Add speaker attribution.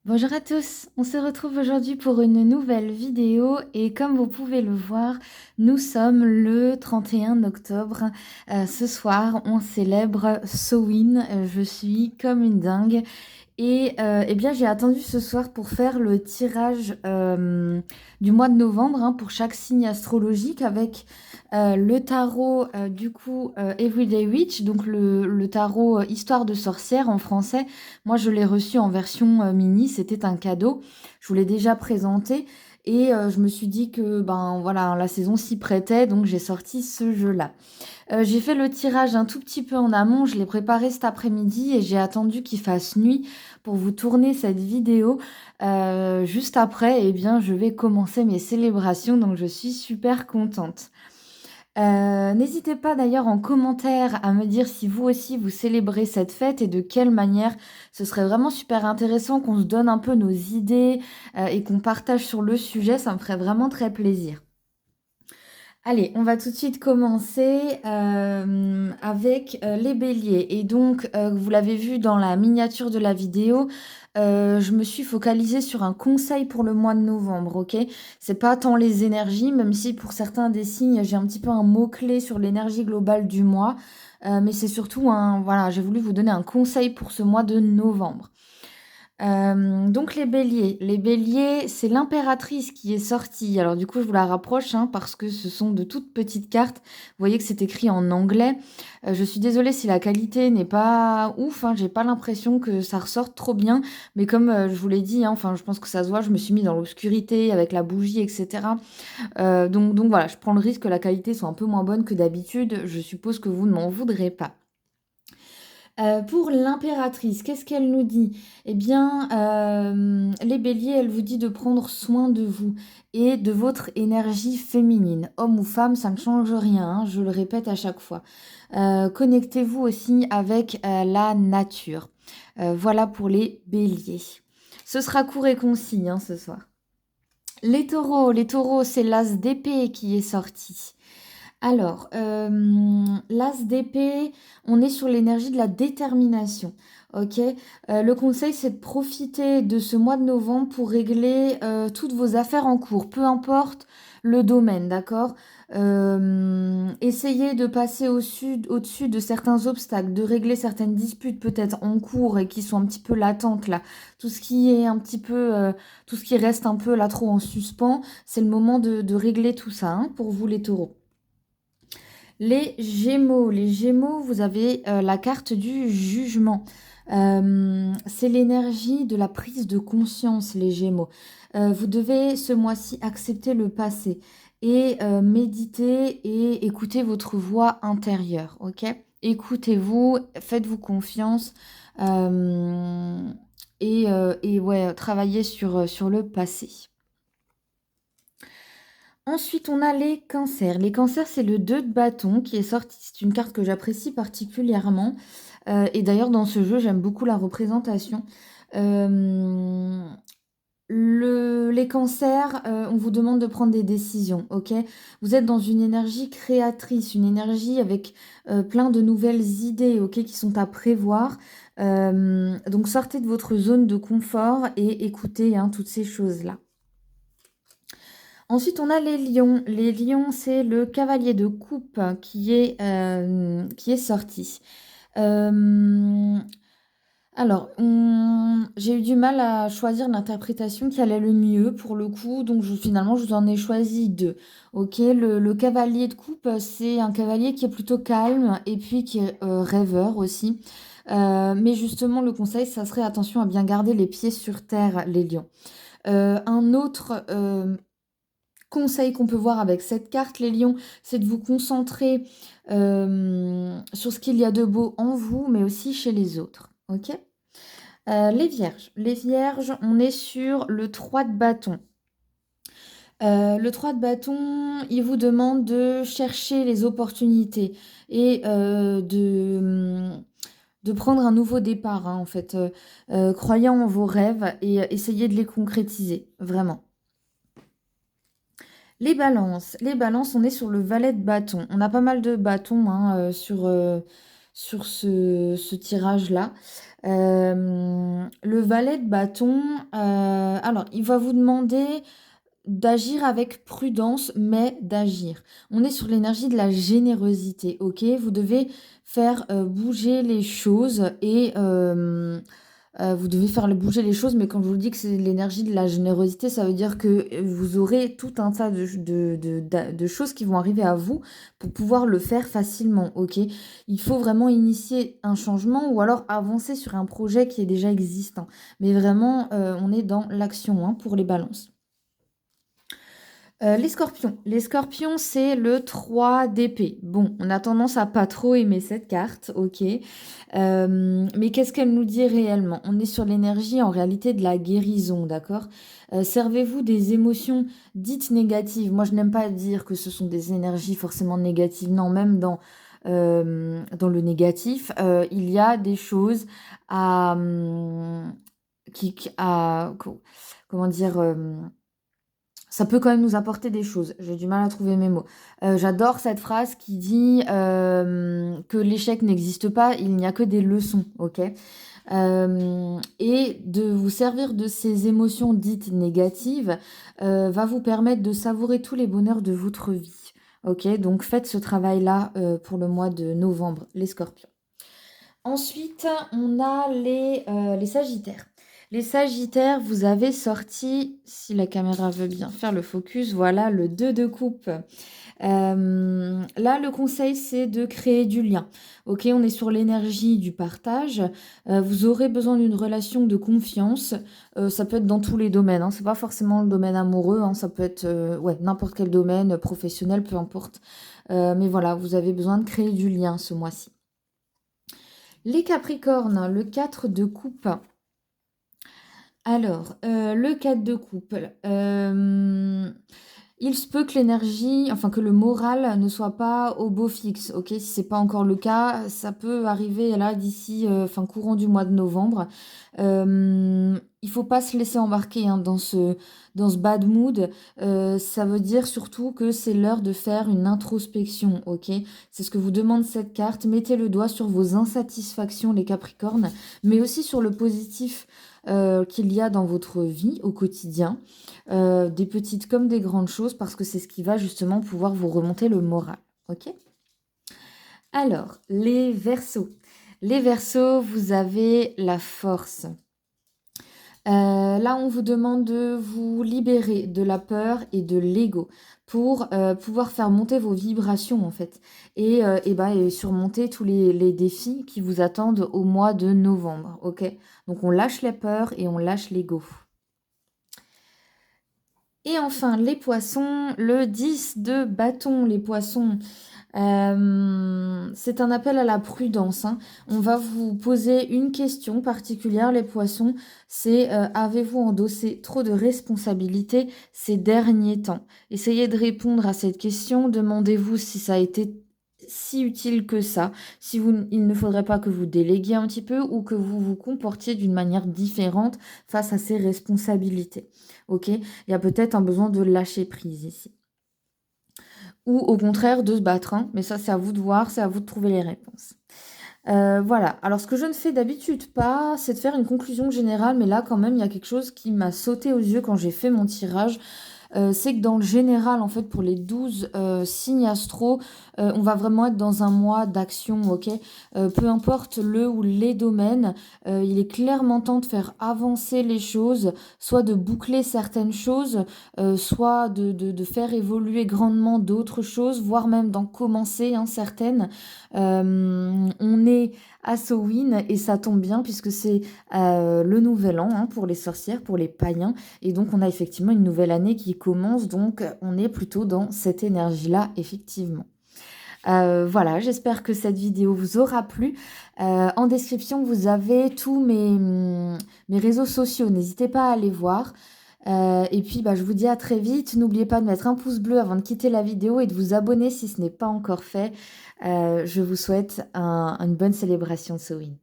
Speaker 1: Bonjour à tous, on se retrouve aujourd'hui pour une nouvelle vidéo et comme vous pouvez le voir, nous sommes le 31 octobre. Ce soir, on célèbre Samhain. Je suis comme une dingue et eh bien, j'ai attendu ce soir pour faire le tirage du mois de novembre hein, pour chaque signe astrologique avec le tarot du coup Everyday Witch, donc le tarot Histoire de sorcière en français. Moi, je l'ai reçu en version mini, c'était un cadeau. Je vous l'ai déjà présenté et je me suis dit que ben voilà, la saison s'y prêtait, donc j'ai sorti ce jeu-là. J'ai fait le tirage un tout petit peu en amont, je l'ai préparé cet après-midi et j'ai attendu qu'il fasse nuit pour vous tourner cette vidéo. Juste après, eh bien, je vais commencer mes célébrations, donc je suis super contente. N'hésitez pas d'ailleurs en commentaire à me dire si vous aussi vous célébrez cette fête et de quelle manière. Ce serait vraiment super intéressant qu'on se donne un peu nos idées et qu'on partage sur le sujet, ça me ferait vraiment très plaisir. Allez, on va tout de suite commencer avec les béliers. Et donc, vous l'avez vu dans la miniature de la vidéo, je me suis focalisée sur un conseil pour le mois de novembre, ok? C'est pas tant les énergies, même si pour certains des signes, j'ai un petit peu un mot-clé sur l'énergie globale du mois. Mais c'est surtout un, voilà, j'ai voulu vous donner un conseil pour ce mois de novembre. Donc les béliers, c'est l'impératrice qui est sortie. Alors du coup, je vous la rapproche hein, parce que ce sont de toutes petites cartes. Vous voyez que c'est écrit en anglais. Je suis désolée si la qualité n'est pas ouf. Hein, j'ai pas l'impression que ça ressorte trop bien. Mais comme je vous l'ai dit, hein, enfin, je pense que ça se voit. Je me suis mis dans l'obscurité avec la bougie, etc. Donc voilà, je prends le risque que la qualité soit un peu moins bonne que d'habitude. Je suppose que vous ne m'en voudrez pas. Pour l'impératrice, qu'est-ce qu'elle nous dit? Eh bien, les béliers, elle vous dit de prendre soin de vous et de votre énergie féminine. Homme ou femme, ça ne change rien, hein, je le répète à chaque fois. Connectez-vous aussi avec la nature. Voilà pour les béliers. Ce sera court et concis hein, ce soir. Les taureaux, c'est l'as d'épée qui est sorti. Alors, l'as d'épée, on est sur l'énergie de la détermination. Ok. Le conseil, c'est de profiter de ce mois de novembre pour régler toutes vos affaires en cours, peu importe le domaine, d'accord? Essayez de passer au-dessus de certains obstacles, de régler certaines disputes peut-être en cours et qui sont un petit peu latentes là. Tout ce qui est un petit peu, tout ce qui reste un peu là trop en suspens, c'est le moment de régler tout ça hein, pour vous les taureaux. Les Gémeaux, vous avez la carte du jugement. C'est l'énergie de la prise de conscience, les Gémeaux. Vous devez ce mois-ci accepter le passé et méditer et écouter votre voix intérieure, ok? Écoutez-vous, faites-vous confiance et ouais, travaillez sur le passé. Ensuite, on a les cancers. Les cancers, c'est le 2 de bâton qui est sorti. C'est une carte que j'apprécie particulièrement. Et d'ailleurs, dans ce jeu, j'aime beaucoup la représentation. Euh, les cancers, on vous demande de prendre des décisions, ok? Vous êtes dans une énergie créatrice, une énergie avec plein de nouvelles idées, ok, qui sont à prévoir. Donc, sortez de votre zone de confort et écoutez hein, toutes ces choses-là. Ensuite, on a les lions. Les lions, c'est le cavalier de coupe qui est sorti. Euh, alors, j'ai eu du mal à choisir l'interprétation qui allait le mieux pour le coup, donc finalement, je vous en ai choisi deux. Ok, le cavalier de coupe, c'est un cavalier qui est plutôt calme et puis qui est rêveur aussi. Mais justement, le conseil, ça serait attention à bien garder les pieds sur terre, les lions. Un autre conseil qu'on peut voir avec cette carte, les lions, c'est de vous concentrer sur ce qu'il y a de beau en vous, mais aussi chez les autres. Ok. Les vierges. Les vierges, on est sur le 3 de bâton. Le 3 de bâton, il vous demande de chercher les opportunités et de prendre un nouveau départ, hein, en fait, croyant en vos rêves et essayez de les concrétiser, vraiment. Les balances, on est sur le valet de bâton. On a pas mal de bâtons hein, sur ce tirage-là. Le valet de bâton, alors il va vous demander d'agir avec prudence, mais d'agir. On est sur l'énergie de la générosité, OK? Vous devez faire, bouger les choses et vous devez faire bouger les choses, mais quand je vous dis que c'est l'énergie de la générosité, ça veut dire que vous aurez tout un tas de choses qui vont arriver à vous pour pouvoir le faire facilement, OK? Il faut vraiment initier un changement ou alors avancer sur un projet qui est déjà existant. Mais vraiment, on est dans l'action, hein, pour les balances. Les scorpions. Les scorpions, c'est le 3 d'épée. Bon, on a tendance à pas trop aimer cette carte, OK. Mais qu'est-ce qu'elle nous dit réellement? On est sur l'énergie en réalité de la guérison, d'accord? Servez-vous des émotions dites négatives. Moi, je n'aime pas dire que ce sont des énergies forcément négatives. Non, même dans le négatif, il y a des choses à, comment dire? Ça peut quand même nous apporter des choses. J'ai du mal à trouver mes mots. J'adore cette phrase qui dit que l'échec n'existe pas, il n'y a que des leçons, ok? Et de vous servir de ces émotions dites négatives va vous permettre de savourer tous les bonheurs de votre vie. Ok, donc faites ce travail-là pour le mois de novembre, les scorpions. Ensuite, on a les sagittaires. Les sagittaires, vous avez sorti, si la caméra veut bien faire le focus, voilà le 2 de coupe. Là, le conseil, c'est de créer du lien. Ok, on est sur l'énergie du partage. Vous aurez besoin d'une relation de confiance. Ça peut être dans tous les domaines. Hein. C'est pas forcément le domaine amoureux. Hein. Ça peut être ouais, n'importe quel domaine, professionnel, peu importe. Mais voilà, vous avez besoin de créer du lien ce mois-ci. Les Capricornes, le 4 de coupe. Alors, le 4 de coupe, il se peut que l'énergie, enfin que le moral ne soit pas au beau fixe, ok? Si c'est pas encore le cas, ça peut arriver là d'ici, enfin courant du mois de novembre. Il faut pas se laisser embarquer hein, dans ce bad mood. Ça veut dire surtout que c'est l'heure de faire une introspection, ok? C'est ce que vous demande cette carte. Mettez le doigt sur vos insatisfactions, les Capricornes, mais aussi sur le positif qu'il y a dans votre vie au quotidien, des petites comme des grandes choses, parce que c'est ce qui va justement pouvoir vous remonter le moral. Ok? Alors, les Verseaux. Les Verseaux, vous avez la force. Là, on vous demande de vous libérer de la peur et de l'ego pour pouvoir faire monter vos vibrations en fait et surmonter tous les défis qui vous attendent au mois de novembre, ok? Donc on lâche les peurs et on lâche l'ego. Et enfin, les poissons, le 10 de bâton, les poissons. C'est un appel à la prudence. Hein. On va vous poser une question particulière, les poissons. C'est avez-vous endossé trop de responsabilités ces derniers temps? Essayez de répondre à cette question. Demandez-vous si ça a été si utile que ça, si il ne faudrait pas que vous déléguiez un petit peu ou que vous vous comportiez d'une manière différente face à ces responsabilités. Ok? Il y a peut-être un besoin de lâcher prise ici. Ou au contraire de se battre, hein. Mais ça c'est à vous de voir, c'est à vous de trouver les réponses. Voilà, alors ce que je ne fais d'habitude pas, c'est de faire une conclusion générale, mais là quand même il y a quelque chose qui m'a sauté aux yeux quand j'ai fait mon tirage. C'est que dans le général, en fait, pour les 12 signes astro, on va vraiment être dans un mois d'action, ok? Peu importe le ou les domaines, il est clairement temps de faire avancer les choses, soit de boucler certaines choses, soit de faire évoluer grandement d'autres choses, voire même d'en commencer hein, certaines. On est à Samhain et ça tombe bien puisque c'est le nouvel an hein, pour les sorcières, pour les païens. Et donc, on a effectivement une nouvelle année qui commence. Donc, on est plutôt dans cette énergie-là, effectivement. Voilà, j'espère que cette vidéo vous aura plu. En description, vous avez tous mes réseaux sociaux. N'hésitez pas à aller voir. Et puis, je vous dis à très vite. N'oubliez pas de mettre un pouce bleu avant de quitter la vidéo et de vous abonner si ce n'est pas encore fait. Je vous souhaite une bonne célébration de Samhain.